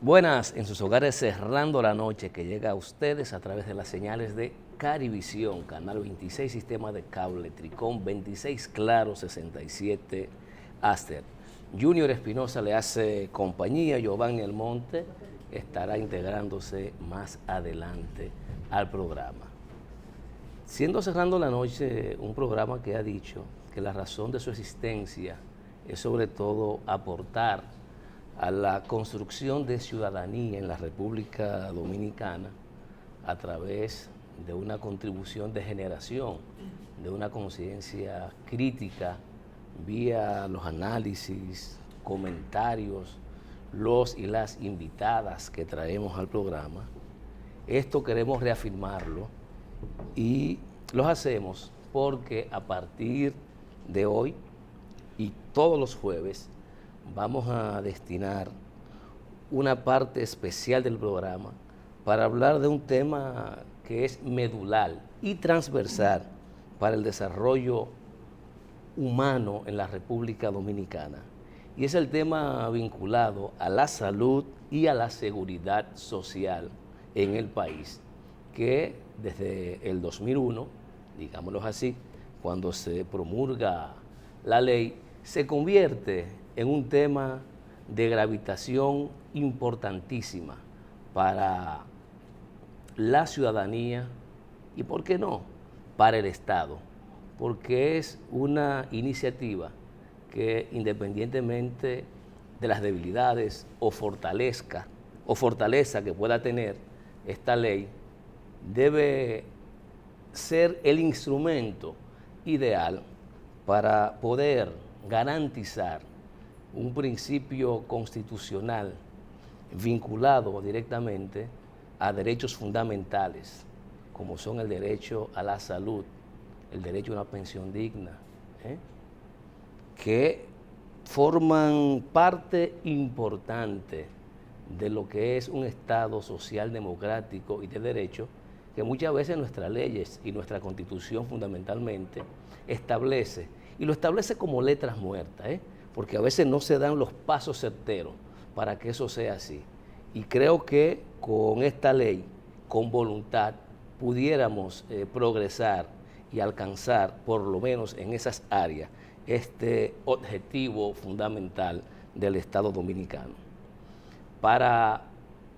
Buenas, en sus hogares cerrando la noche, que llega a ustedes a través de las señales de Carivisión, Canal 26, Sistema de Cable, Tricón 26, Claro 67, Aster. Junior Espinosa le hace compañía, Giovanni Almonte estará integrándose más adelante al programa. Siendo cerrando la noche un programa que ha dicho que la razón de su existencia es sobre todo aportar a la construcción de ciudadanía en la República Dominicana a través de una contribución de generación, de una conciencia crítica vía los análisis, comentarios, los y las invitadas que traemos al programa. Esto queremos reafirmarlo y lo hacemos porque a partir de hoy y todos los jueves vamos a destinar una parte especial del programa para hablar de un tema que es medular y transversal para el desarrollo humano en la República Dominicana. Y es el tema vinculado a la salud y a la seguridad social en el país, que desde el 2001, digámoslo así, cuando se promulga la ley, se convierte en un tema de gravitación importantísima para la ciudadanía y, ¿por qué no?, para el Estado, porque es una iniciativa que, independientemente de las debilidades o fortaleza que pueda tener esta ley, debe ser el instrumento ideal para poder garantizar un principio constitucional vinculado directamente a derechos fundamentales, como son el derecho a la salud, el derecho a una pensión digna, que forman parte importante de lo que es un Estado social, democrático y de derecho, que muchas veces nuestras leyes y nuestra Constitución fundamentalmente establece, y lo establece como letras muertas, porque a veces no se dan los pasos certeros para que eso sea así. Y creo que con esta ley, con voluntad, pudiéramos progresar y alcanzar, por lo menos en esas áreas, este objetivo fundamental del Estado dominicano. Para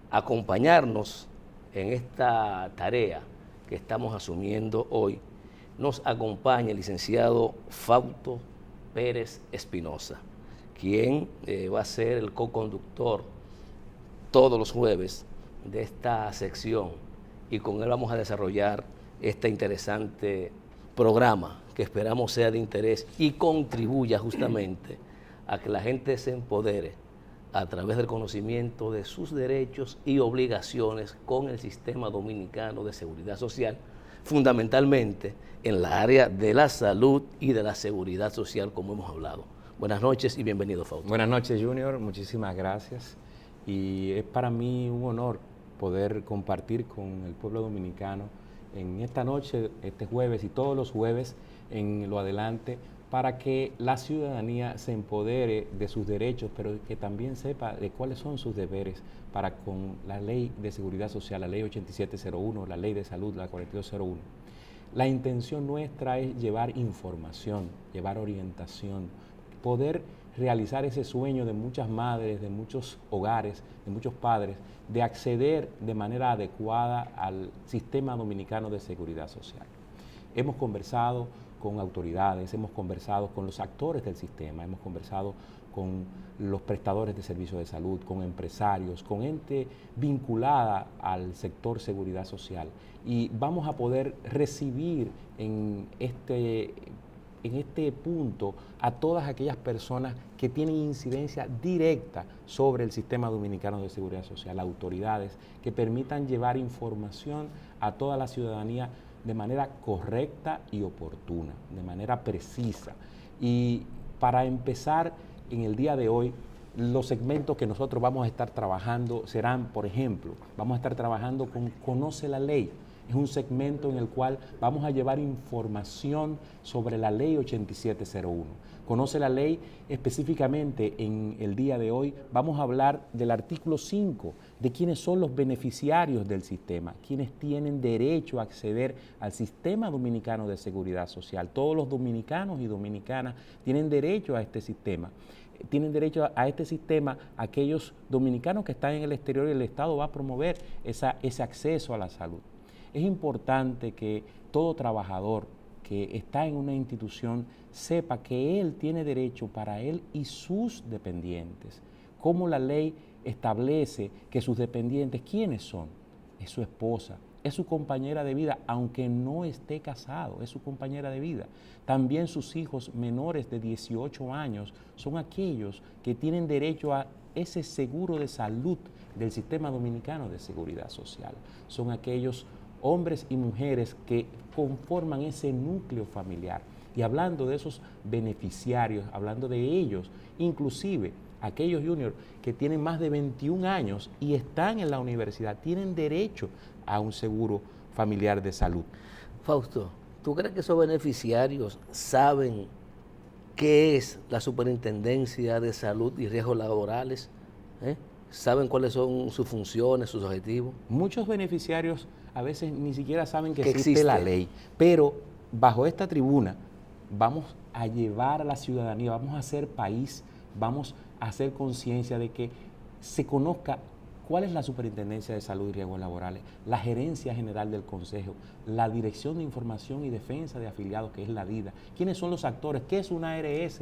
acompañarnos en esta tarea que estamos asumiendo hoy, nos acompaña el licenciado Fausto Pérez Espinosa, quien va a ser el co-conductor todos los jueves de esta sección, y con él vamos a desarrollar este interesante programa que esperamos sea de interés y contribuya justamente a que la gente se empodere a través del conocimiento de sus derechos y obligaciones con el sistema dominicano de seguridad social, fundamentalmente en la área de la salud y de la seguridad social, como hemos hablado. Buenas noches y bienvenido, Fausto. Buenas noches, Junior. Muchísimas gracias. Y es para mí un honor poder compartir con el pueblo dominicano en esta noche, este jueves y todos los jueves en lo adelante, para que la ciudadanía se empodere de sus derechos, pero que también sepa de cuáles son sus deberes para con la Ley de Seguridad Social, la Ley 8701, la Ley de Salud, la 4201. La intención nuestra es llevar información, llevar orientación, poder realizar ese sueño de muchas madres, de muchos hogares, de muchos padres, de acceder de manera adecuada al sistema dominicano de seguridad social. Hemos conversado con autoridades, hemos conversado con los actores del sistema, hemos conversado con los prestadores de servicios de salud, con empresarios, con gente vinculada al sector seguridad social, y vamos a poder recibir en este punto a todas aquellas personas que tienen incidencia directa sobre el sistema dominicano de seguridad social, autoridades que permitan llevar información a toda la ciudadanía de manera correcta y oportuna, de manera precisa. Y para empezar, en el día de hoy, los segmentos que nosotros vamos a estar trabajando serán, por ejemplo, vamos a estar trabajando con Conoce la Ley. Es un segmento en el cual vamos a llevar información sobre la Ley 8701. Conoce la ley específicamente en el día de hoy. Vamos a hablar del artículo 5, de quiénes son los beneficiarios del sistema, quienes tienen derecho a acceder al sistema dominicano de seguridad social. Todos los dominicanos y dominicanas tienen derecho a este sistema. Tienen derecho a este sistema aquellos dominicanos que están en el exterior, y el Estado va a promover ese acceso a la salud. Es importante que todo trabajador que está en una institución sepa que él tiene derecho para él y sus dependientes. Como la ley establece que sus dependientes, ¿quiénes son? Es su esposa, es su compañera de vida, aunque no esté casado, es su compañera de vida. También sus hijos menores de 18 años son aquellos que tienen derecho a ese seguro de salud del Sistema Dominicano de Seguridad Social. Son aquellos hombres y mujeres que conforman ese núcleo familiar. Y hablando de esos beneficiarios, hablando de ellos, inclusive aquellos juniors que tienen más de 21 años y están en la universidad, tienen derecho a un seguro familiar de salud. Fausto, ¿tú crees que esos beneficiarios saben qué es la Superintendencia de Salud y Riesgos Laborales? ¿Saben cuáles son sus funciones, sus objetivos? Muchos beneficiarios a veces ni siquiera saben que existe la ley, pero bajo esta tribuna vamos a llevar a la ciudadanía, vamos a hacer país, vamos a hacer conciencia de que se conozca cuál es la Superintendencia de Salud y Riesgos Laborales, la Gerencia General del Consejo, la Dirección de Información y Defensa de Afiliados, que es la DIDA, quiénes son los actores, qué es una ARS,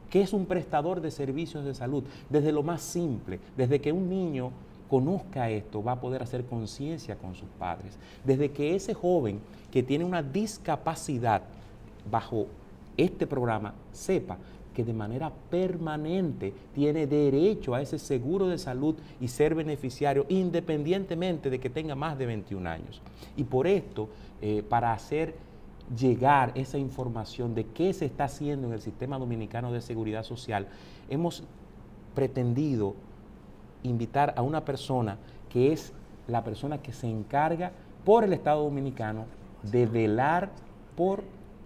qué es un prestador de servicios de salud, desde lo más simple, desde que un niño conozca esto, va a poder hacer conciencia con sus padres. Desde que ese joven que tiene una discapacidad bajo este programa sepa que de manera permanente tiene derecho a ese seguro de salud y ser beneficiario independientemente de que tenga más de 21 años. Y por esto, para hacer llegar esa información de qué se está haciendo en el Sistema Dominicano de Seguridad Social, hemos pretendido invitar a una persona que es la persona que se encarga por el Estado Dominicano de velar por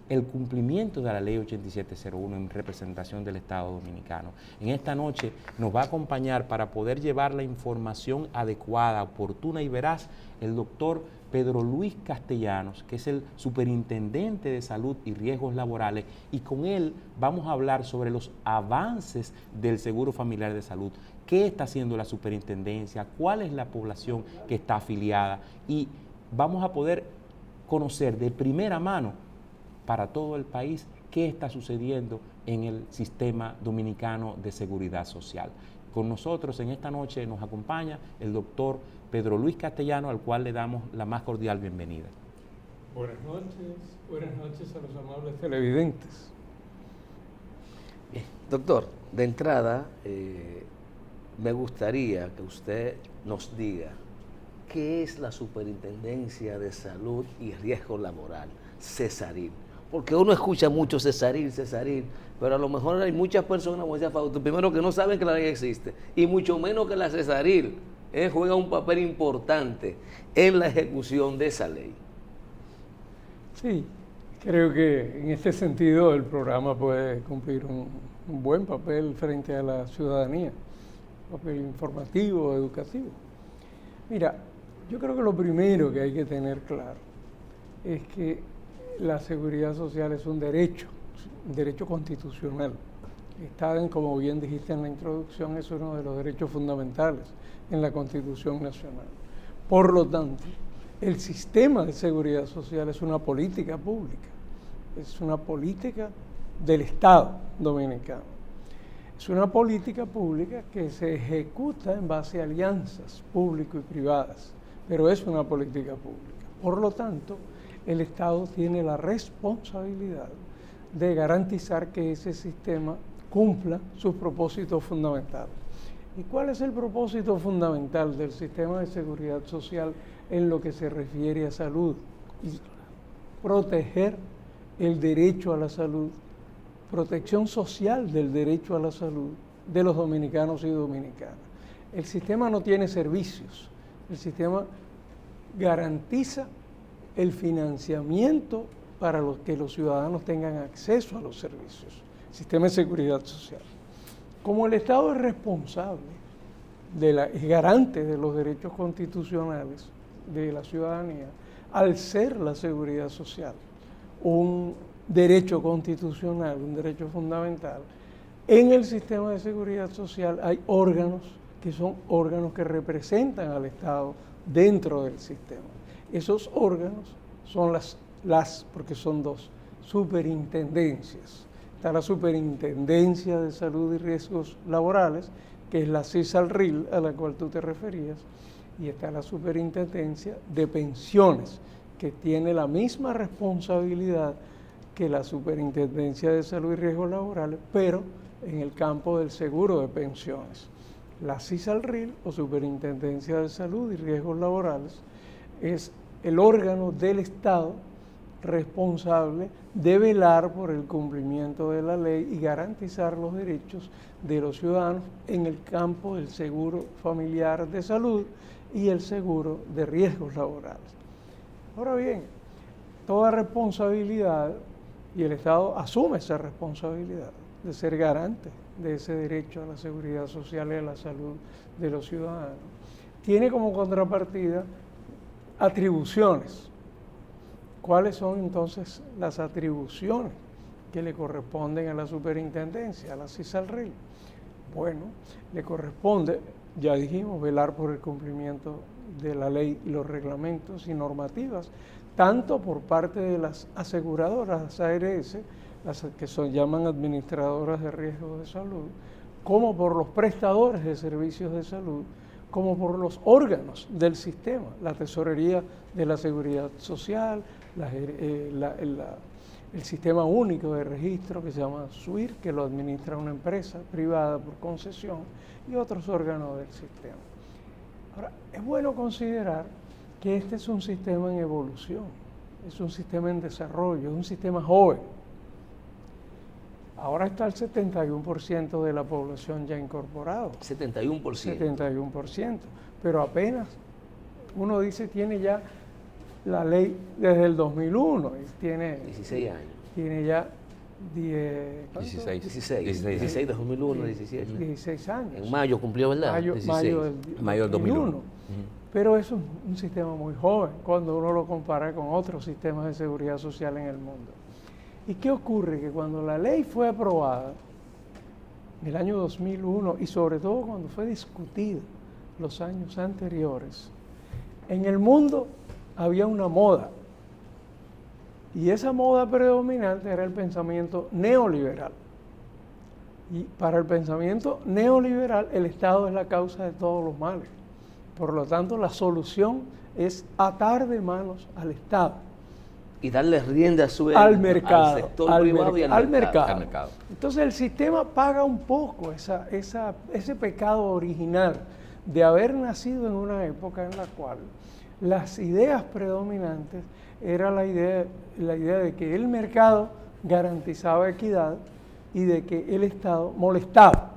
el cumplimiento de la Ley 8701 en representación del Estado Dominicano. En esta noche nos va a acompañar para poder llevar la información adecuada, oportuna y veraz el doctor Pedro Luis Castellanos, que es el Superintendente de Salud y Riesgos Laborales, y con él vamos a hablar sobre los avances del Seguro Familiar de Salud, qué está haciendo la superintendencia, cuál es la población que está afiliada, y vamos a poder conocer de primera mano para todo el país qué está sucediendo en el Sistema Dominicano de Seguridad Social. Con nosotros en esta noche nos acompaña el doctor Pedro Luis Castellano, al cual le damos la más cordial bienvenida. Buenas noches a los amables televidentes. Bien, doctor, de entrada me gustaría que usted nos diga qué es la Superintendencia de Salud y Riesgo Laboral, CESARIL. Porque uno escucha mucho CESARIL, pero a lo mejor hay muchas personas, como decía Fausto, primero que no saben que la ley existe, y mucho menos que la CESARIL juega un papel importante en la ejecución de esa ley. Sí, creo que en este sentido el programa puede cumplir un buen papel frente a la ciudadanía, un papel informativo, educativo. Mira, yo creo que lo primero que hay que tener claro es que la seguridad social es un derecho constitucional. Está, como bien dijiste en la introducción, es uno de los derechos fundamentales en la Constitución Nacional. Por lo tanto, el sistema de seguridad social es una política pública, es una política del Estado Dominicano. Es una política pública que se ejecuta en base a alianzas público y privadas, pero es una política pública. Por lo tanto, el Estado tiene la responsabilidad de garantizar que ese sistema cumpla sus propósitos fundamentales. ¿Y cuál es el propósito fundamental del sistema de seguridad social en lo que se refiere a salud? Proteger el derecho a la salud, protección social del derecho a la salud de los dominicanos y dominicanas. El sistema no tiene servicios, el sistema garantiza el financiamiento para que los ciudadanos tengan acceso a los servicios, sistema de seguridad social. Como el Estado es responsable, es garante de los derechos constitucionales de la ciudadanía, al ser la seguridad social un derecho constitucional, un derecho fundamental, en el sistema de seguridad social hay órganos que son órganos que representan al Estado dentro del sistema. Esos órganos son porque son dos, superintendencias. Está la Superintendencia de Salud y Riesgos Laborales, que es la CISALRIL a la cual tú te referías, y está la Superintendencia de Pensiones, que tiene la misma responsabilidad que la Superintendencia de Salud y Riesgos Laborales, pero en el campo del seguro de pensiones. La CISALRIL, o Superintendencia de Salud y Riesgos Laborales, es el órgano del Estado responsable de velar por el cumplimiento de la ley y garantizar los derechos de los ciudadanos en el campo del seguro familiar de salud y el seguro de riesgos laborales. Ahora bien, toda responsabilidad, y el Estado asume esa responsabilidad de ser garante de ese derecho a la seguridad social y a la salud de los ciudadanos, tiene como contrapartida atribuciones. ¿Cuáles son entonces las atribuciones que le corresponden a la superintendencia, a la CISALRIL? Bueno, le corresponde, ya dijimos, velar por el cumplimiento de la ley y los reglamentos y normativas, tanto por parte de las aseguradoras, las ARS, las que llaman administradoras de riesgos de salud, como por los prestadores de servicios de salud, como por los órganos del sistema, la Tesorería de la Seguridad Social, el Sistema Único de Registro que se llama SUIR, que lo administra una empresa privada por concesión, y otros órganos del sistema. Ahora, es bueno considerar que este es un sistema en evolución, es un sistema en desarrollo, es un sistema joven. Ahora está el 71% de la población ya incorporado. 71%. 71%, pero apenas, uno dice, tiene ya la ley desde el 2001, y tiene 16 años. Tiene ya 16, 2001, 17. 16 años. En mayo cumplió, ¿verdad? Mayo del 2001. Pero es un sistema muy joven cuando uno lo compara con otros sistemas de seguridad social en el mundo. ¿Y qué ocurre? Que cuando la ley fue aprobada, en el año 2001, y sobre todo cuando fue discutida los años anteriores, en el mundo había una moda, y esa moda predominante era el pensamiento neoliberal. Y para el pensamiento neoliberal, el Estado es la causa de todos los males. Por lo tanto, la solución es atar de manos al Estado. Y darle rienda al mercado, al sector privado y al mercado. Entonces el sistema paga un poco ese pecado original de haber nacido en una época en la cual las ideas predominantes era la idea de que el mercado garantizaba equidad y de que el Estado molestaba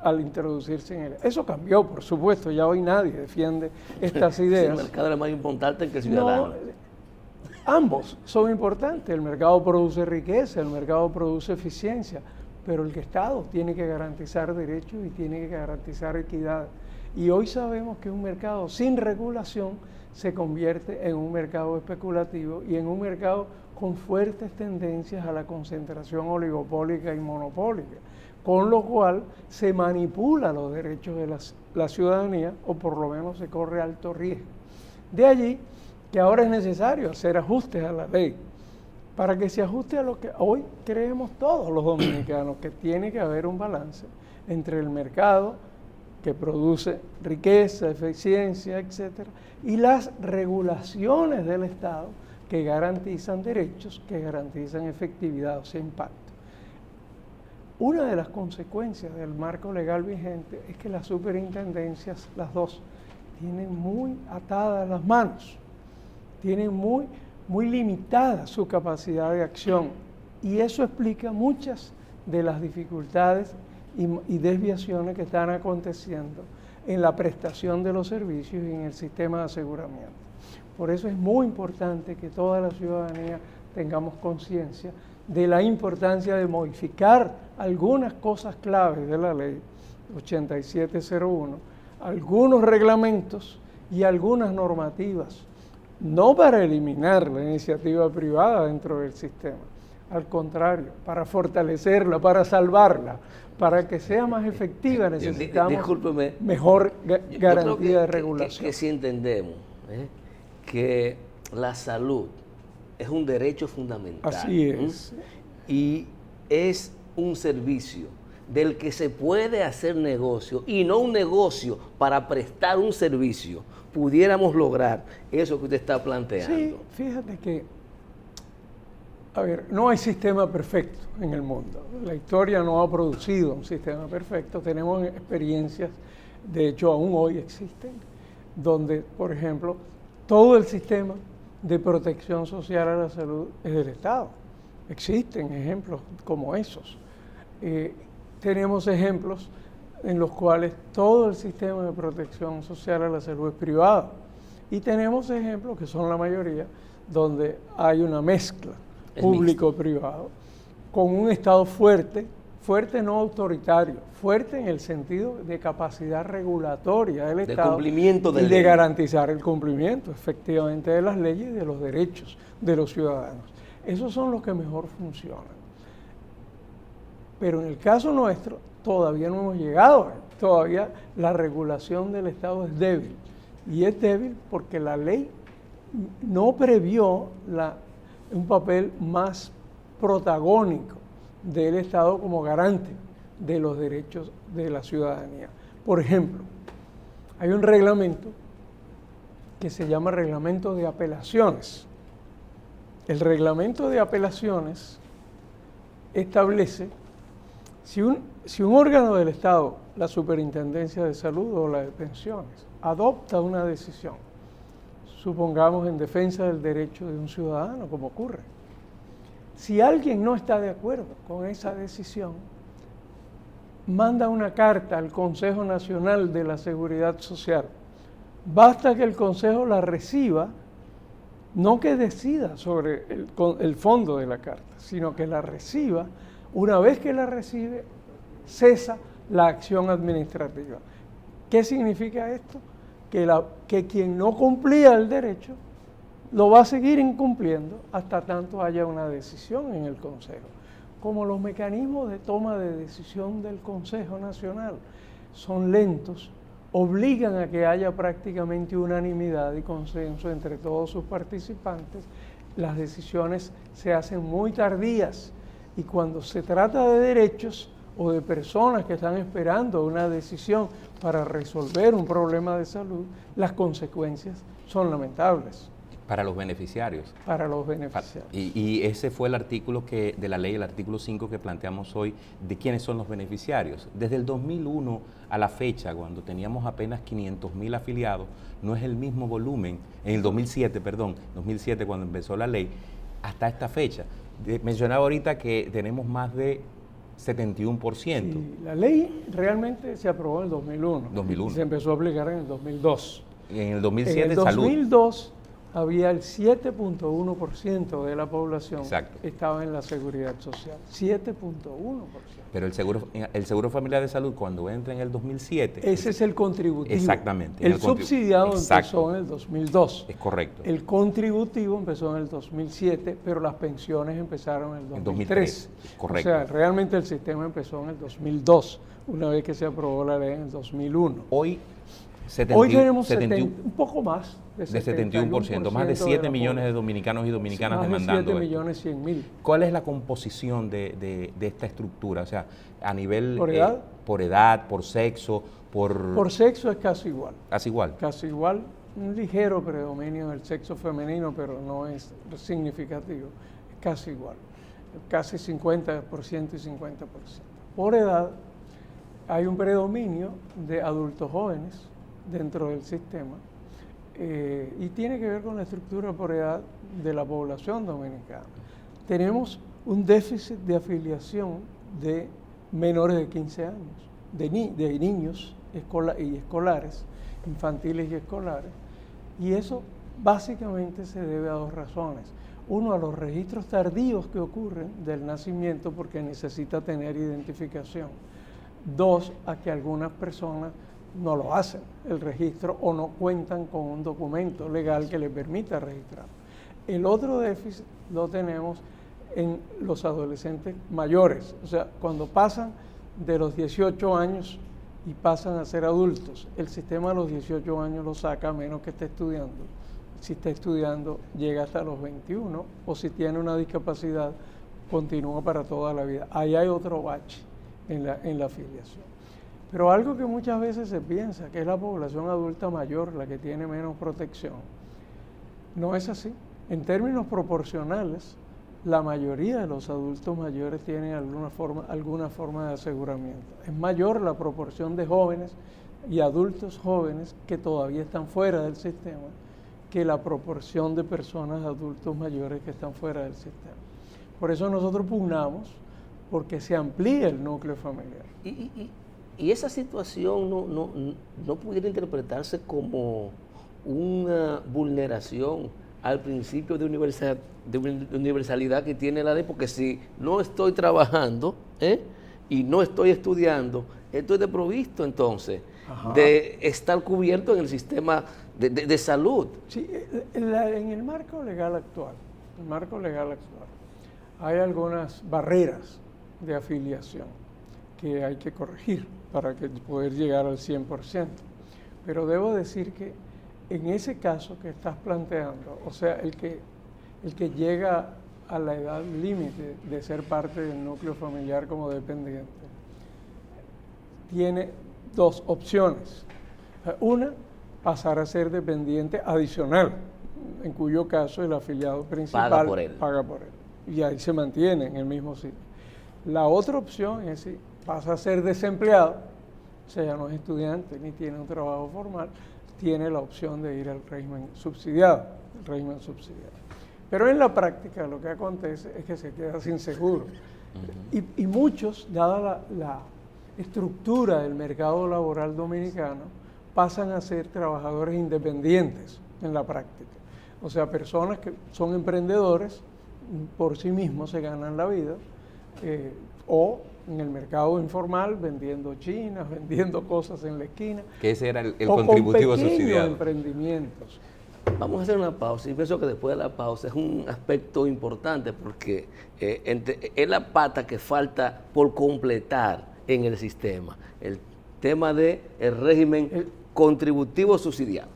al introducirse en él. Eso cambió, por supuesto, ya hoy nadie defiende estas ideas. El mercado es más importante que el ciudadano. No, ambos son importantes. El mercado produce riqueza, el mercado produce eficiencia, pero el Estado tiene que garantizar derechos y tiene que garantizar equidad. Y hoy sabemos que un mercado sin regulación se convierte en un mercado especulativo y en un mercado con fuertes tendencias a la concentración oligopólica y monopólica, con lo cual se manipula los derechos de la ciudadanía, o por lo menos se corre alto riesgo. De allí que ahora es necesario hacer ajustes a la ley, para que se ajuste a lo que hoy creemos todos los dominicanos, que tiene que haber un balance entre el mercado que produce riqueza, eficiencia, etcétera, y las regulaciones del Estado que garantizan derechos, que garantizan efectividad, o sea, impacto. Una de las consecuencias del marco legal vigente es que las superintendencias, las dos, tienen muy atadas las manos, tienen muy limitada su capacidad de acción, y eso explica muchas de las dificultades y desviaciones que están aconteciendo en la prestación de los servicios y en el sistema de aseguramiento. Por eso es muy importante que toda la ciudadanía tengamos conciencia de la importancia de modificar algunas cosas claves de la ley 8701, algunos reglamentos y algunas normativas, no para eliminar la iniciativa privada dentro del sistema, al contrario, para fortalecerla, para salvarla, para que sea más efectiva necesitamos mejor garantía de regulación. Que si entendemos que la salud es un derecho fundamental. Así es. Y es un servicio del que se puede hacer negocio y no un negocio para prestar un servicio, pudiéramos lograr eso que usted está planteando. Sí, fíjate que, a ver, no hay sistema perfecto en el mundo. La historia no ha producido un sistema perfecto. Tenemos experiencias, de hecho aún hoy existen, donde, por ejemplo, todo el sistema de protección social a la salud es del Estado. Existen ejemplos como esos. Tenemos ejemplos en los cuales todo el sistema de protección social a la salud es privado. Y tenemos ejemplos, que son la mayoría, donde hay una mezcla público-privado, con un Estado fuerte, fuerte no autoritario, fuerte en el sentido de capacidad regulatoria del Estado, cumplimiento de y de garantizar el cumplimiento efectivamente de las leyes y de los derechos de los ciudadanos. Esos son los que mejor funcionan. Pero en el caso nuestro todavía no hemos llegado, todavía la regulación del Estado es débil. Y es débil porque la ley no previó un papel más protagónico del Estado como garante de los derechos de la ciudadanía. Por ejemplo, hay un reglamento que se llama Reglamento de Apelaciones. El Reglamento de Apelaciones establece si un órgano del Estado, la Superintendencia de Salud o la de Pensiones, adopta una decisión, supongamos en defensa del derecho de un ciudadano, como ocurre, si alguien no está de acuerdo con esa decisión, manda una carta al Consejo Nacional de la Seguridad Social. Basta que el Consejo la reciba, no que decida sobre el fondo de la carta, sino que la reciba. Una vez que la recibe, cesa la acción administrativa. ¿Qué significa esto? Que quien no cumplía el derecho lo va a seguir incumpliendo hasta tanto haya una decisión en el Consejo. Como los mecanismos de toma de decisión del Consejo Nacional son lentos, obligan a que haya prácticamente unanimidad y consenso entre todos sus participantes, las decisiones se hacen muy tardías. Y cuando se trata de derechos o de personas que están esperando una decisión para resolver un problema de salud, las consecuencias son lamentables. Para los beneficiarios. Para los beneficiarios. Y ese fue el artículo de la ley, el artículo 5 que planteamos hoy, de quiénes son los beneficiarios. Desde el 2001 a la fecha, cuando teníamos apenas 500.000 afiliados, no es el mismo volumen, en el 2007 cuando empezó la ley, hasta esta fecha. Mencionaba ahorita que tenemos más de 71%. Sí, la ley realmente se aprobó en el 2001. Y se empezó a aplicar en el 2002. En el 2007 en el 2002 había el 7.1% de la población estaba en la seguridad social. 7.1%. Pero el seguro familiar de salud, cuando entra en el 2007... Ese es el contributivo. Exactamente. El subsidiado empezó en el 2002. Es correcto. El contributivo empezó en el 2007, pero las pensiones empezaron en el 2003. Correcto. O sea, realmente el sistema empezó en el 2002, una vez que se aprobó la ley en el 2001. Hoy tenemos un poco más de 71%, más de 7 millones de dominicanos y dominicanas demandando esto. 7 millones 100 mil. ¿Cuál es la composición de esta estructura? O sea, a nivel... ¿Por edad? Por edad, por sexo, Por sexo es casi igual. ¿Casi igual? Casi igual. Un ligero predominio del sexo femenino, pero no es significativo. Es casi igual. Casi 50% y 50%. Por edad, hay un predominio de adultos jóvenes dentro del sistema y tiene que ver con la estructura por edad de la población dominicana. Tenemos un déficit de afiliación de menores de 15 años, de niños y escolares, infantiles y escolares, y eso básicamente se debe a dos razones. Uno, a los registros tardíos que ocurren del nacimiento porque necesita tener identificación. Dos, a que algunas personas no lo hacen, el registro, o no cuentan con un documento legal que les permita registrar. El otro déficit lo tenemos en los adolescentes mayores, o sea, cuando pasan de los 18 años y pasan a ser adultos, el sistema a los 18 años lo saca a menos que esté estudiando. Si está estudiando, llega hasta los 21, o si tiene una discapacidad, continúa para toda la vida. Ahí hay otro bache en la afiliación. Pero algo que muchas veces se piensa, que es la población adulta mayor la que tiene menos protección, no es así. En términos proporcionales, la mayoría de los adultos mayores tienen alguna forma de aseguramiento. Es mayor la proporción de jóvenes y adultos jóvenes que todavía están fuera del sistema que la proporción de personas adultos mayores que están fuera del sistema. Por eso nosotros pugnamos porque se amplíe el núcleo familiar. Y esa situación no pudiera interpretarse como una vulneración al principio de universalidad que tiene la ley, porque si no estoy trabajando y no estoy estudiando, estoy desprovisto entonces de estar cubierto en el sistema de salud. Sí, en el marco legal actual, hay algunas barreras de afiliación que hay que corregir para poder llegar al 100%. Pero debo decir que en ese caso que estás planteando, o sea, el que llega a la edad límite de ser parte del núcleo familiar como dependiente, tiene dos opciones. Una, pasar a ser dependiente adicional, en cuyo caso el afiliado principal paga por él. Y ahí se mantiene en el mismo sitio. La otra opción es si pasa a ser desempleado, o sea, ya no es estudiante ni tiene un trabajo formal, tiene la opción de ir al régimen subsidiado, Pero en la práctica lo que acontece es que se queda sin seguro. Y muchos, dada la estructura del mercado laboral dominicano, pasan a ser trabajadores independientes en la práctica. O sea, personas que son emprendedores, por sí mismos se ganan la vida, o en el mercado informal vendiendo chinas, vendiendo cosas en la esquina. Que ese era el contributivo subsidiado. Emprendimientos. Vamos a hacer una pausa y pienso que después de la pausa es un aspecto importante porque es la pata que falta por completar en el sistema. El tema del régimen contributivo subsidiado.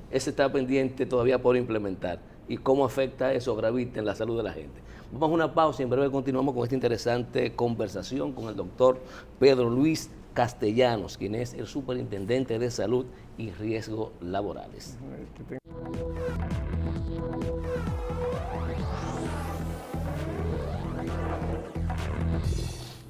Ese está pendiente todavía por implementar. ¿Y cómo afecta eso, gravita, en la salud de la gente? Vamos a una pausa y en breve continuamos con esta interesante conversación con el doctor Pedro Luis Castellanos, quien es el Superintendente de Salud y Riesgos Laborales.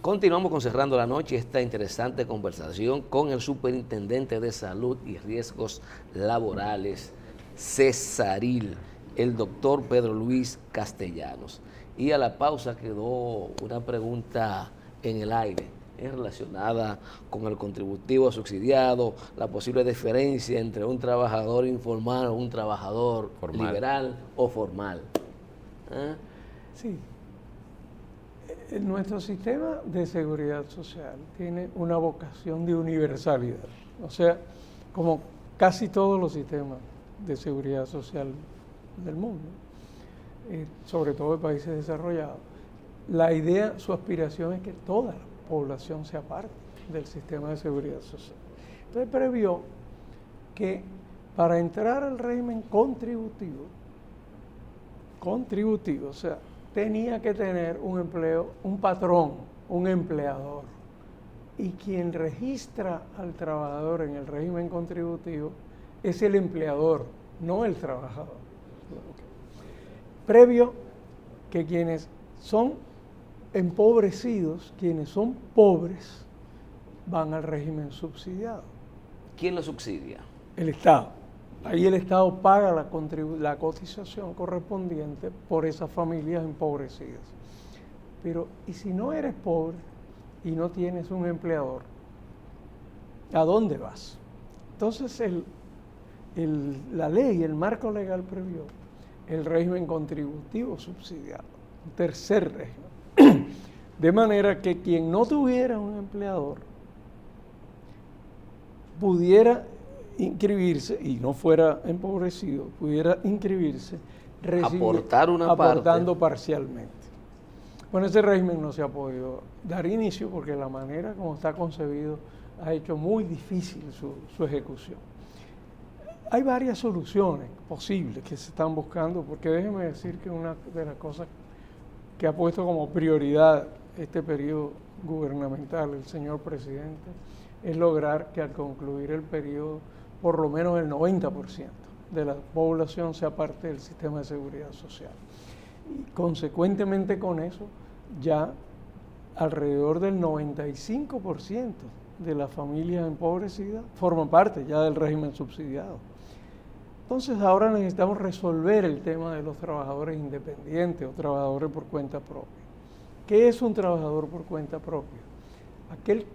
Continuamos con Cerrando la Noche, esta interesante conversación con el Superintendente de Salud y Riesgos Laborales, Cesaril, el doctor Pedro Luis Castellanos. Y a la pausa quedó una pregunta en el aire relacionada con el contributivo subsidiado, la posible diferencia entre un trabajador informal o un trabajador liberal o formal. Sí. Nuestro sistema de seguridad social tiene una vocación de universalidad. O sea, como casi todos los sistemas de seguridad social del mundo, sobre todo en países desarrollados, la idea, su aspiración es que toda la población sea parte del sistema de seguridad social. Entonces previó que para entrar al régimen contributivo, o sea, tenía que tener un empleo, un patrón, un empleador. Y quien registra al trabajador en el régimen contributivo es el empleador, no el trabajador. Previo que quienes son empobrecidos, quienes son pobres, van al régimen subsidiado. ¿Quién lo subsidia? El Estado. Ahí el Estado paga la cotización correspondiente por esas familias empobrecidas. Pero, ¿y si no eres pobre y no tienes un empleador? ¿A dónde vas? Entonces, la ley, el marco legal previó el régimen contributivo subsidiado, un tercer régimen. De manera que quien no tuviera un empleador pudiera inscribirse y no fuera empobrecido, pudiera inscribirse aportando parcialmente. Bueno, ese régimen no se ha podido dar inicio porque la manera como está concebido ha hecho muy difícil su ejecución. Hay varias soluciones posibles que se están buscando, porque déjeme decir que una de las cosas que ha puesto como prioridad este periodo gubernamental el señor presidente es lograr que al concluir el periodo por lo menos el 90% de la población sea parte del sistema de seguridad social. Y consecuentemente con eso, ya alrededor del 95% de las familias empobrecidas forman parte ya del régimen subsidiado. Entonces ahora necesitamos resolver el tema de los trabajadores independientes o trabajadores por cuenta propia. ¿Qué es un trabajador por cuenta propia? Aquel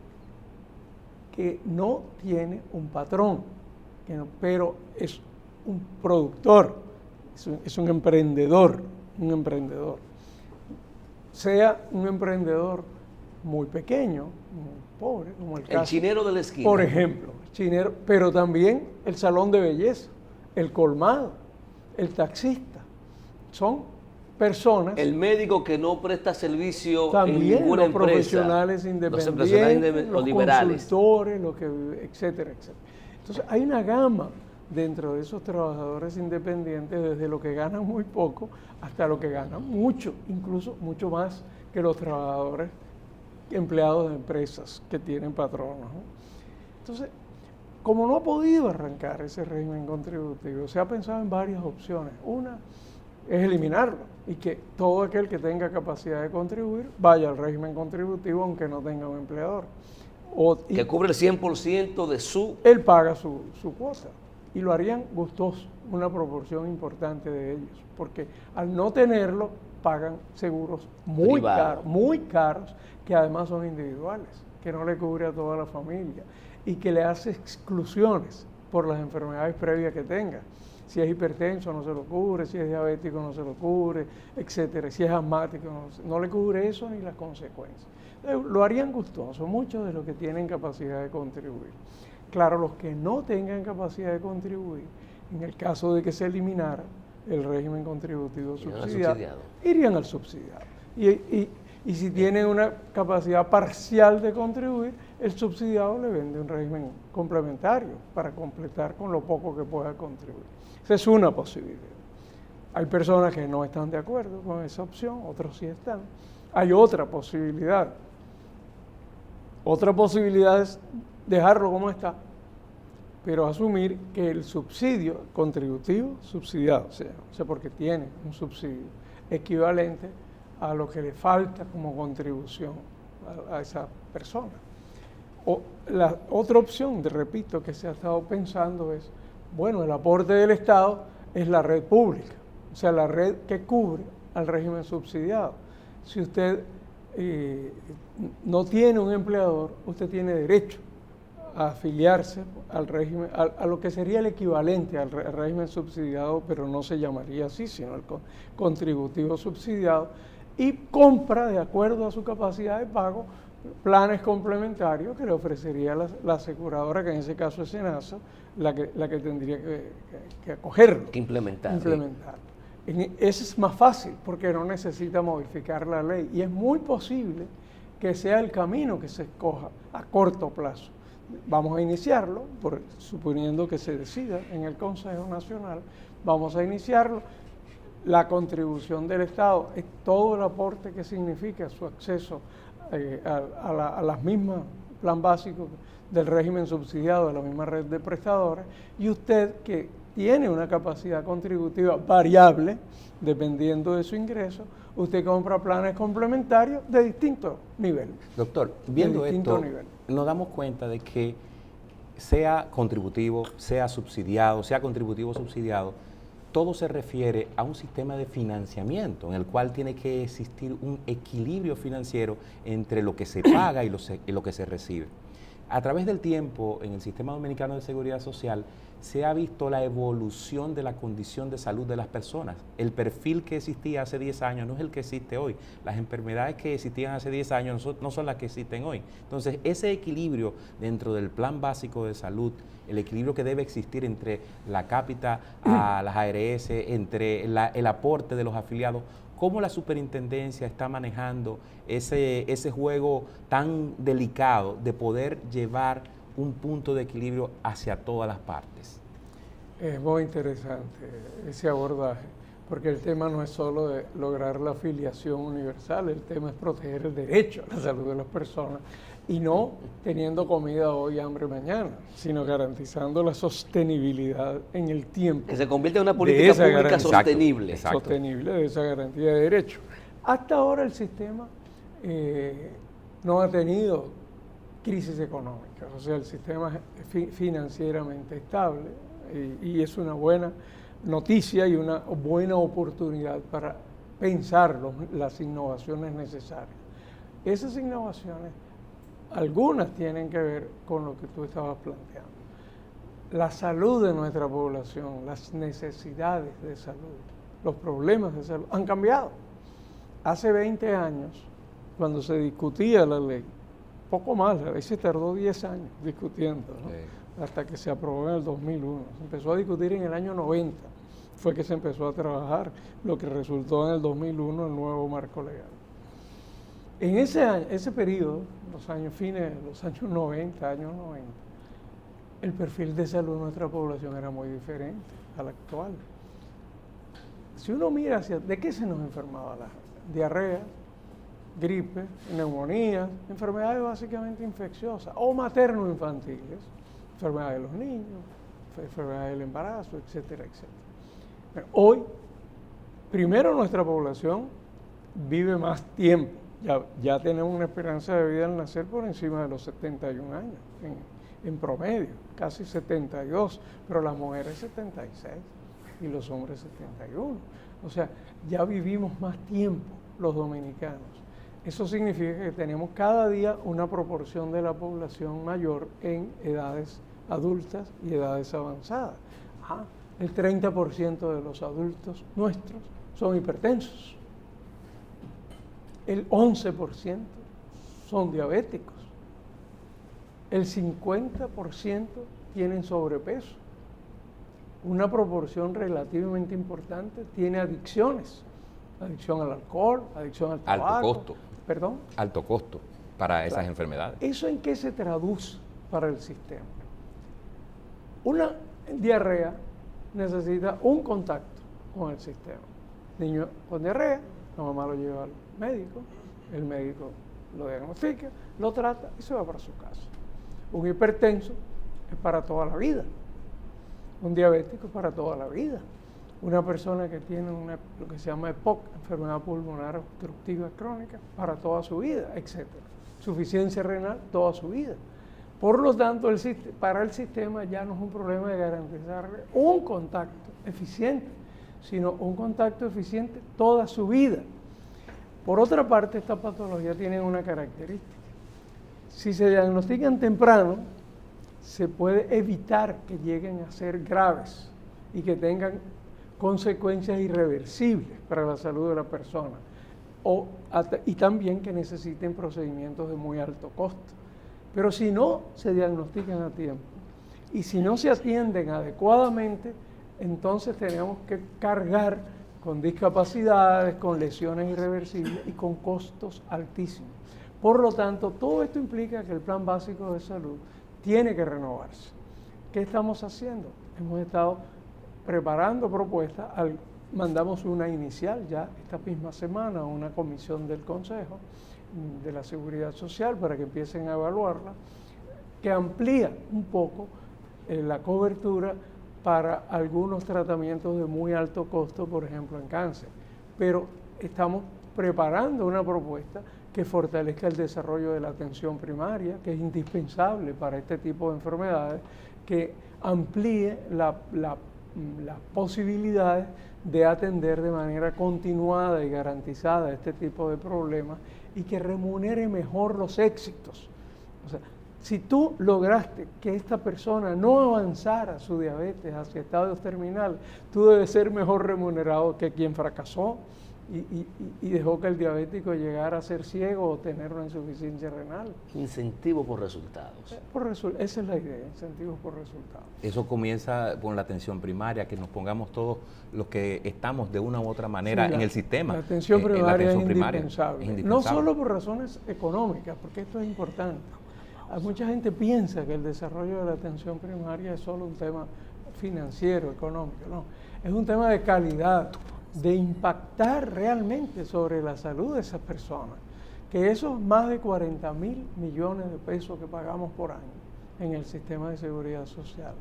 que no tiene un patrón, pero es un productor, es un emprendedor, sea un emprendedor muy pequeño, muy pobre, como el caso. El chinero de la esquina. Por ejemplo, chinero, pero también el salón de belleza, el colmado, el taxista. Son personas. El médico que no presta servicio también en ninguna los empresa. Profesionales independientes, los liberales. Consultores, etcétera, etcétera. Entonces, hay una gama dentro de esos trabajadores independientes, desde lo que ganan muy poco hasta lo que ganan mucho, incluso mucho más que los trabajadores empleados de empresas que tienen patronos, ¿no? Entonces, como no ha podido arrancar ese régimen contributivo, se ha pensado en varias opciones. Una es eliminarlo y que todo aquel que tenga capacidad de contribuir vaya al régimen contributivo aunque no tenga un empleador. Que cubre el 100% de su... Él paga su cuota y lo harían gustoso, una proporción importante de ellos, porque al no tenerlo pagan seguros muy caros, que además son individuales, que no le cubre a toda la familia y que le hace exclusiones por las enfermedades previas que tenga. Si es hipertenso no se lo cubre, si es diabético no se lo cubre, etcétera. Si es asmático no le cubre eso ni las consecuencias. Lo harían gustoso muchos de los que tienen capacidad de contribuir. Claro, los que no tengan capacidad de contribuir, en el caso de que se eliminara el régimen contributivo subsidiado, irían al subsidiado. Y si tienen una capacidad parcial de contribuir, el subsidiado le vende un régimen complementario para completar con lo poco que pueda contribuir. Esa es una posibilidad. Hay personas que no están de acuerdo con esa opción, otros sí están. Hay otra posibilidad. Otra posibilidad es dejarlo como está, pero asumir que el subsidio contributivo subsidiado, o sea, porque tiene un subsidio equivalente a lo que le falta como contribución a esa persona. O la otra opción, repito, que se ha estado pensando es, bueno, el aporte del Estado es la red pública, o sea, la red que cubre al régimen subsidiado. Si usted no tiene un empleador, usted tiene derecho a afiliarse al régimen, a lo que sería el equivalente al régimen subsidiado, pero no se llamaría así, sino el contributivo subsidiado, y compra, de acuerdo a su capacidad de pago, planes complementarios que le ofrecería la aseguradora, que en ese caso es SENASA, la que tendría que acogerlo. Que implementar. Ese es más fácil porque no necesita modificar la ley y es muy posible que sea el camino que se escoja a corto plazo. Vamos a iniciarlo, suponiendo que se decida en el Consejo Nacional, vamos a iniciarlo. La contribución del Estado es todo el aporte que significa su acceso a las mismas plan básico del régimen subsidiado de la misma red de prestadores, y usted que tiene una capacidad contributiva variable, dependiendo de su ingreso, usted compra planes complementarios de distinto nivel. Doctor, viendo esto, nos damos cuenta de que sea contributivo, sea subsidiado, sea contributivo subsidiado, todo se refiere a un sistema de financiamiento en el cual tiene que existir un equilibrio financiero entre lo que se paga y lo que se recibe. A través del tiempo, en el Sistema Dominicano de Seguridad Social, se ha visto la evolución de la condición de salud de las personas. El perfil que existía hace 10 años no es el que existe hoy. Las enfermedades que existían hace 10 años no son las que existen hoy. Entonces, ese equilibrio dentro del Plan Básico de Salud, el equilibrio que debe existir entre la cápita a las ARS, entre el aporte de los afiliados, ¿cómo la superintendencia está manejando ese juego tan delicado de poder llevar un punto de equilibrio hacia todas las partes? Es muy interesante ese abordaje, porque el tema no es solo de lograr la afiliación universal, el tema es proteger el derecho a la salud de las personas y no teniendo comida hoy, hambre mañana, sino garantizando la sostenibilidad en el tiempo. Que se convierta en una política pública sostenible. Exacto. Sostenible de esa garantía de derecho. Hasta ahora el sistema no ha tenido crisis económicas, o sea, el sistema es financieramente estable y es una buena noticia y una buena oportunidad para pensar las innovaciones necesarias. Esas innovaciones, algunas tienen que ver con lo que tú estabas planteando. La salud de nuestra población, las necesidades de salud, los problemas de salud han cambiado. Hace 20 años, cuando se discutía la ley, poco más, la ley se tardó 10 años discutiendo, ¿no? Sí. Hasta que se aprobó en el 2001. Se empezó a discutir en el año 90, fue que se empezó a trabajar, lo que resultó en el 2001 el nuevo marco legal. En ese periodo, los años 90, el perfil de salud de nuestra población era muy diferente al actual. Si uno mira ¿de qué se nos enfermaba la gente? Diarrea, gripe, neumonías, enfermedades básicamente infecciosas o materno-infantiles, enfermedades de los niños, enfermedades del embarazo, etcétera, etcétera. Pero hoy, primero nuestra población vive más tiempo. Ya tenemos una esperanza de vida al nacer por encima de los 71 años, en promedio, casi 72, pero las mujeres 76 y los hombres 71. O sea, ya vivimos más tiempo los dominicanos. Eso significa que tenemos cada día una proporción de la población mayor en edades adultas y edades avanzadas. El 30% de los adultos nuestros son hipertensos. El 11% son diabéticos. El 50% tienen sobrepeso. Una proporción relativamente importante tiene adicciones. Adicción al alcohol, adicción al tabaco. Alto costo. ¿Perdón? Alto costo para esas enfermedades. ¿Eso en qué se traduce para el sistema? Una diarrea necesita un contacto con el sistema. Niño con diarrea, la mamá lo lleva al médico, el médico lo diagnostica, lo trata y se va para su casa. Un hipertenso es para toda la vida. Un diabético es para toda la vida. Una persona que tiene lo que se llama EPOC, enfermedad pulmonar obstructiva crónica, para toda su vida, etc. Suficiencia renal, toda su vida. Por lo tanto, para el sistema ya no es un problema de garantizar un contacto eficiente, sino un contacto eficiente toda su vida. Por otra parte, estas patologías tienen una característica. Si se diagnostican temprano, se puede evitar que lleguen a ser graves y que tengan consecuencias irreversibles para la salud de la persona y también que necesiten procedimientos de muy alto costo. Pero si no se diagnostican a tiempo y si no se atienden adecuadamente, entonces tenemos que cargar con discapacidades, con lesiones irreversibles y con costos altísimos. Por lo tanto, todo esto implica que el Plan Básico de Salud tiene que renovarse. ¿Qué estamos haciendo? Hemos estado preparando propuestas, mandamos una inicial ya esta misma semana a una comisión del Consejo de la Seguridad Social para que empiecen a evaluarla, que amplía un poco la cobertura para algunos tratamientos de muy alto costo, por ejemplo en cáncer. Pero estamos preparando una propuesta que fortalezca el desarrollo de la atención primaria, que es indispensable para este tipo de enfermedades, que amplíe las posibilidades de atender de manera continuada y garantizada este tipo de problemas y que remunere mejor los éxitos. O sea, Si tú lograste que esta persona no avanzara su diabetes hacia estados terminales, tú debes ser mejor remunerado que quien fracasó y dejó que el diabético llegara a ser ciego o tener una insuficiencia renal. Incentivo por resultados. Esa es la idea, incentivos por resultados. Eso comienza con la atención primaria, que nos pongamos todos los que estamos de una u otra manera en el sistema. La atención primaria es indispensable. Es indispensable. No solo por razones económicas, porque esto es importante. Mucha gente piensa que el desarrollo de la atención primaria es solo un tema financiero, económico. No, es un tema de calidad, de impactar realmente sobre la salud de esas personas. Que esos más de 40.000 millones de pesos que pagamos por año en el sistema de seguridad social,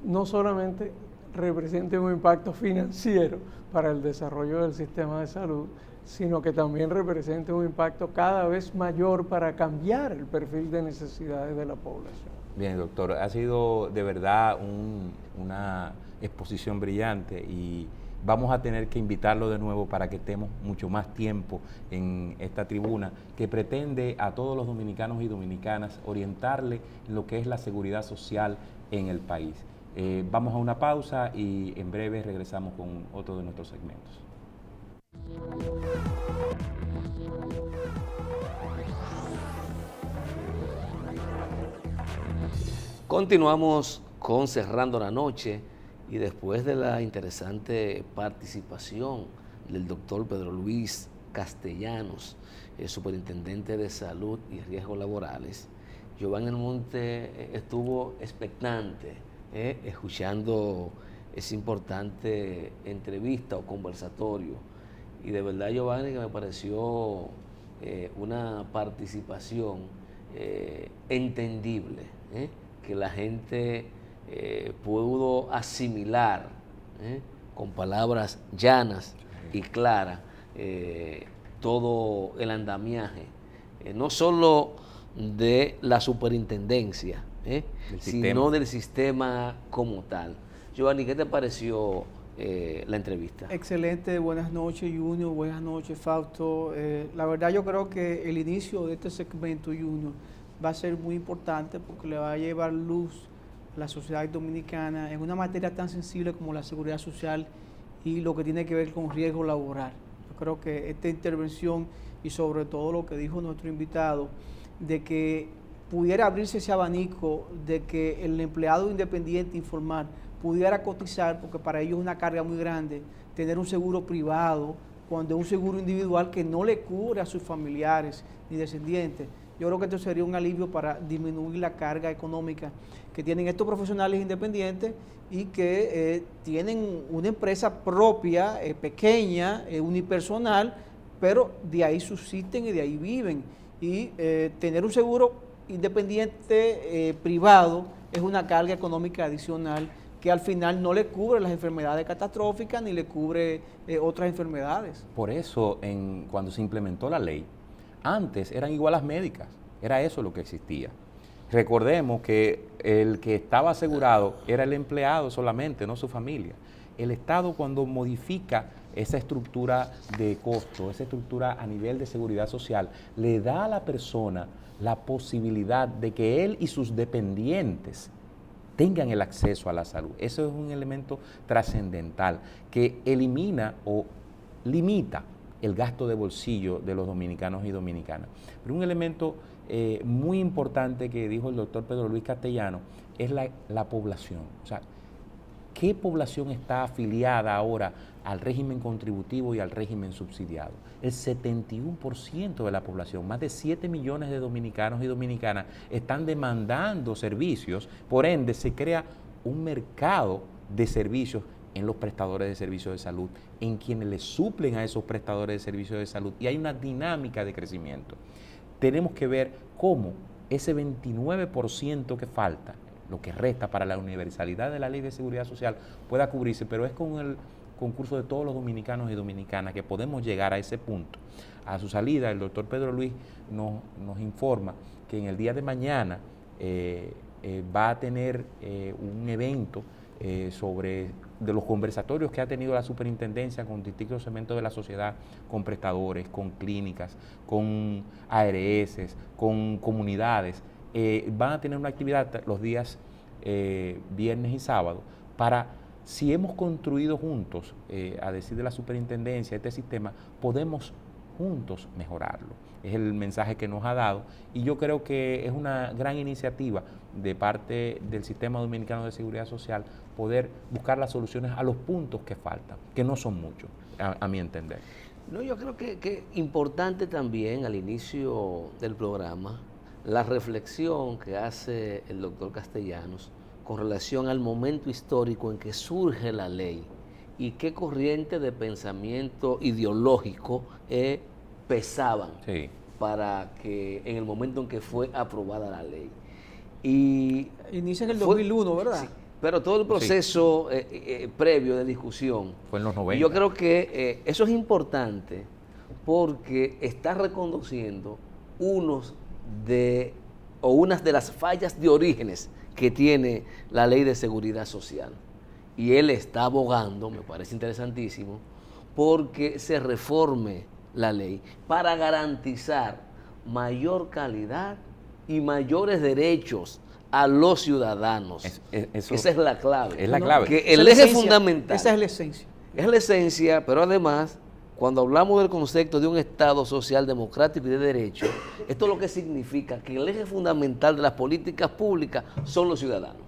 no solamente representen un impacto financiero para el desarrollo del sistema de salud, sino que también represente un impacto cada vez mayor para cambiar el perfil de necesidades de la población. Bien, doctor, ha sido de verdad una exposición brillante y vamos a tener que invitarlo de nuevo para que estemos mucho más tiempo en esta tribuna que pretende a todos los dominicanos y dominicanas orientarle en lo que es la seguridad social en el país. Vamos a una pausa y en breve regresamos con otro de nuestros segmentos. Continuamos con Cerrando la Noche y después de la interesante participación del doctor Pedro Luis Castellanos, superintendente de Salud y Riesgos Laborales, Giovanni Almonte estuvo expectante, escuchando esa importante entrevista o conversatorio. Y de verdad, Giovanni, que me pareció una participación entendible, que la gente pudo asimilar con palabras llanas y claras todo el andamiaje, no solo de la superintendencia, sino del sistema como tal. Giovanni, ¿qué te pareció la entrevista? Excelente, buenas noches Junior, buenas noches Fausto. La verdad yo creo que el inicio de este segmento Junior va a ser muy importante porque le va a llevar luz a la sociedad dominicana en una materia tan sensible como la seguridad social y lo que tiene que ver con riesgo laboral. Yo creo que esta intervención y sobre todo lo que dijo nuestro invitado, de que pudiera abrirse ese abanico de que el empleado independiente informal pudiera cotizar, porque para ellos es una carga muy grande tener un seguro privado, cuando es un seguro individual que no le cubre a sus familiares ni descendientes. Yo creo que esto sería un alivio para disminuir la carga económica que tienen estos profesionales independientes y que tienen una empresa propia, pequeña, unipersonal, pero de ahí subsisten y de ahí viven. Y tener un seguro independiente privado es una carga económica adicional que al final no le cubre las enfermedades catastróficas ni le cubre otras enfermedades. Por eso, cuando se implementó la ley, antes eran igualas médicas, era eso lo que existía. Recordemos que el que estaba asegurado era el empleado solamente, no su familia. El Estado, cuando modifica esa estructura de costo, esa estructura a nivel de seguridad social, le da a la persona la posibilidad de que él y sus dependientes tengan el acceso a la salud. Eso es un elemento trascendental que elimina o limita el gasto de bolsillo de los dominicanos y dominicanas. Pero un elemento muy importante que dijo el doctor Pedro Luis Castellanos es la población. O sea, ¿qué población está afiliada ahora al régimen contributivo y al régimen subsidiado? El 71% de la población, más de 7 millones de dominicanos y dominicanas, están demandando servicios, por ende se crea un mercado de servicios en los prestadores de servicios de salud, en quienes le suplen a esos prestadores de servicios de salud, y hay una dinámica de crecimiento. Tenemos que ver cómo ese 29% que falta, lo que resta para la universalidad de la Ley de Seguridad Social, pueda cubrirse, pero es con el concurso de todos los dominicanos y dominicanas que podemos llegar a ese punto. A su salida, el doctor Pedro Luis nos informa que en el día de mañana va a tener un evento de los conversatorios que ha tenido la superintendencia con distintos segmentos de la sociedad, con prestadores, con clínicas, con ARS, con comunidades, van a tener una actividad los días viernes y sábado para, si hemos construido juntos, a decir de la superintendencia, este sistema, podemos juntos mejorarlo. Es el mensaje que nos ha dado y yo creo que es una gran iniciativa de parte del Sistema Dominicano de Seguridad Social poder buscar las soluciones a los puntos que faltan, que no son muchos, a mi entender. No, yo creo que importante también al inicio del programa la reflexión que hace el doctor Castellanos con relación al momento histórico en que surge la ley y qué corriente de pensamiento ideológico pesaban para que en el momento en que fue aprobada la ley. Y inicia en el 2001, ¿verdad? Sí, pero todo el proceso previo de discusión fue en los 90. Yo creo que eso es importante porque está reconociendo unas de las fallas de orígenes que tiene la Ley de Seguridad Social. Y él está abogando, me parece interesantísimo, porque se reforme la ley para garantizar mayor calidad y mayores derechos a los ciudadanos. Esa es la clave. Es la clave. Que el eje fundamental. Esa es la esencia. Es la esencia, pero además, cuando hablamos del concepto de un Estado social, democrático y de derecho, esto lo que significa que el eje fundamental de las políticas públicas son los ciudadanos.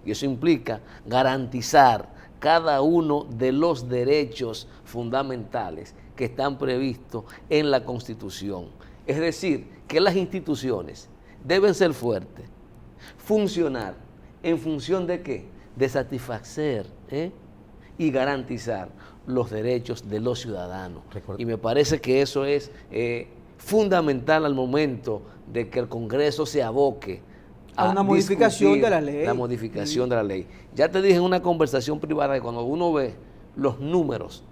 Y eso implica garantizar cada uno de los derechos fundamentales que están previstos en la Constitución. Es decir, que las instituciones deben ser fuertes, funcionar en función de ¿qué? De satisfacer y garantizar los derechos de los ciudadanos. Y me parece que eso es fundamental al momento de que el Congreso se aboque a una modificación de la ley. La modificación de la ley. Ya te dije en una conversación privada que cuando uno ve los números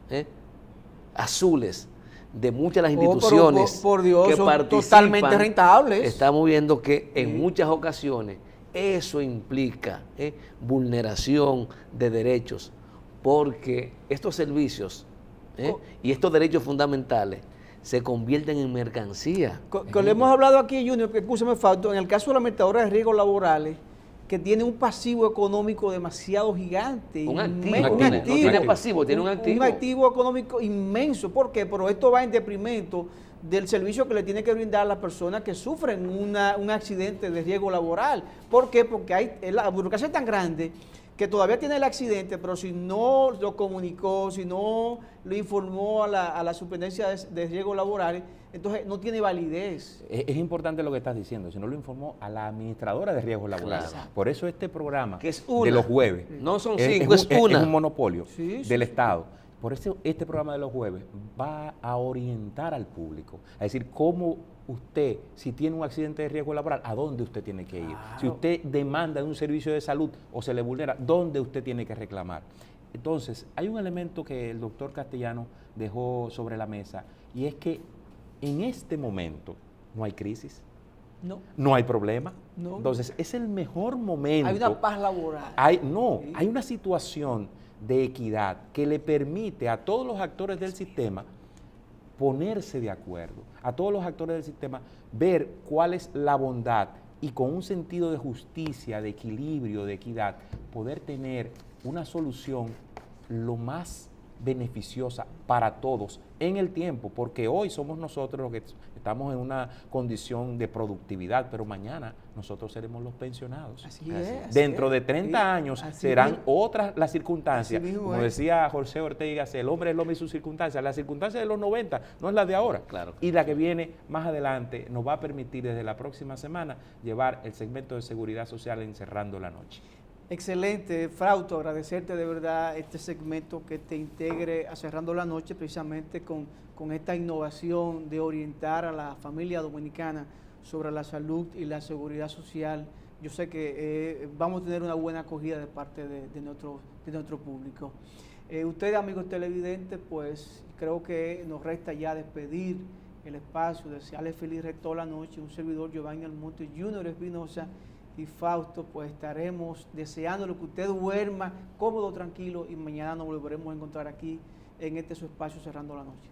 azules de muchas de las instituciones por Dios, que son participan, totalmente rentables. Estamos viendo que en muchas ocasiones eso implica vulneración de derechos, porque estos servicios y estos derechos fundamentales se convierten en mercancía. Que le hemos hablado aquí, Junior, que escúchame, Fausto, en el caso de la metadora de riesgos laborales, que tiene un pasivo económico demasiado gigante. Un activo. No tiene pasivo, tiene un activo. Un activo económico inmenso. ¿Por qué? Pero esto va en detrimento del servicio que le tiene que brindar a las personas que sufren un accidente de riesgo laboral. ¿Por qué? Porque la burocracia es tan grande que todavía tiene el accidente, pero si no lo comunicó, si no lo informó a la superintendencia de riesgos laborales, entonces no tiene validez. Es importante lo que estás diciendo, si no lo informó a la administradora de riesgos laborales. Claro. Por eso este programa que es de los jueves, no son cinco, es una. Es un monopolio del sí. Estado. Por eso este programa de los jueves va a orientar al público, a decir cómo usted, si tiene un accidente de riesgo laboral, ¿a dónde usted tiene que ir? Claro. Si usted demanda un servicio de salud o se le vulnera, ¿dónde usted tiene que reclamar? Entonces, hay un elemento que el doctor Castellano dejó sobre la mesa y es que en este momento no hay crisis, no hay problema. No. Entonces, es el mejor momento. Hay una paz laboral. Hay una situación de equidad que le permite a todos los actores del sistema ponerse de acuerdo, a todos los actores del sistema ver cuál es la bondad y con un sentido de justicia, de equilibrio, de equidad, poder tener una solución lo más beneficiosa para todos en el tiempo, porque hoy somos nosotros los que estamos en una condición de productividad, pero mañana nosotros seremos los pensionados. Así es. Dentro de 30 años serán otras las circunstancias. Como decía José Ortega, el hombre es el hombre y sus circunstancias. Las circunstancias de los 90 no es la de ahora. Claro. Y la que viene más adelante nos va a permitir desde la próxima semana llevar el segmento de seguridad social en Cerrando la Noche. Excelente, Fausto, agradecerte de verdad este segmento que te integre a Cerrando la Noche precisamente con esta innovación de orientar a la familia dominicana sobre la salud y la seguridad social. Yo sé que vamos a tener una buena acogida de parte de nuestro público. Ustedes, amigos televidentes, pues creo que nos resta ya despedir el espacio, desearles feliz resto de la noche. Un servidor, Giovanni Almonte, Junior Espinosa y Fausto, pues estaremos deseándole que usted duerma cómodo, tranquilo, y mañana nos volveremos a encontrar aquí en su espacio Cerrando la Noche.